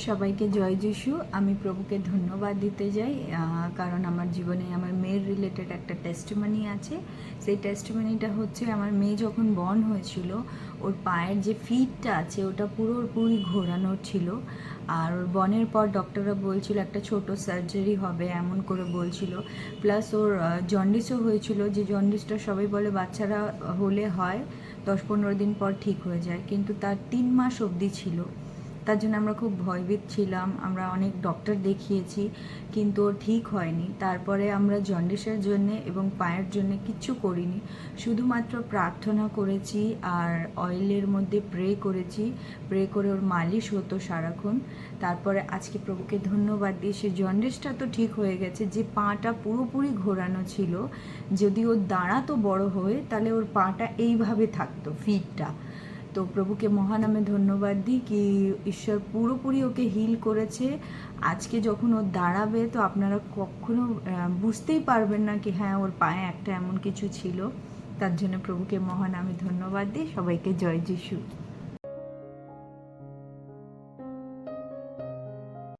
সবাইকে জয় যিশু। আমি প্রভুকে ধন্যবাদ দিতে যাই, কারণ আমার জীবনে আমার মেয়ের রিলেটেড একটা টেস্টিমনি আছে। সেই টেস্টিমনিটা হচ্ছে, আমার মেয়ে যখন বর্ন হয়েছিল, ওর পায়ের যে ফিটটা আছে ওটা পুরোপুরি ঘোরানো ছিল। আর ওর বর্নের পর ডক্টররা বলছিল একটা ছোট সার্জারি হবে, এমন করে বলছিল। প্লাস ওর জন্ডিসও হয়েছিল, যে জন্ডিসটা সবাই বলে বাচ্চারা হলে হয় 10-15 দিন পর ঠিক হয়ে যায়, কিন্তু তার 3 মাস অবধি ছিল। তার জন্য আমরা খুব ভয়ভীত ছিলাম, আমরা অনেক ডক্টর দেখিয়েছি, কিন্তু ও ঠিক হয়নি। তারপরে আমরা জন্ডিসের জন্য এবং পায়ের জন্য কিচ্ছু করিনি, শুধুমাত্র প্রার্থনা করেছি আর অয়েলের মধ্যে প্রে করে ওর মালিশ হতো সারাক্ষণ। তারপরে আজকে প্রভুকে ধন্যবাদ দিই, সে জন্ডিসটা তো ঠিক হয়ে গেছে। যে পাটা পুরোপুরি ঘোরানো ছিল, যদি ও দাঁড়াতো বড় হয়ে, তাহলে ওর পাটা এইভাবে থাকতো, ফিটটা। তো প্রভুকে মহানামে ধন্যবাদ দিই কি ঈশ্বর পুরোপুরি ওকে হিল করেছে। আজকে যখন ও দাঁড়াবে, তো আপনারা কখনো বুঝতেই পারবেন না কি হ্যাঁ, ওর পায়ে একটা এমন কিছু ছিল। তার জন্য প্রভুকে মহানামে ধন্যবাদ দিই। সবাইকে জয় যিশু।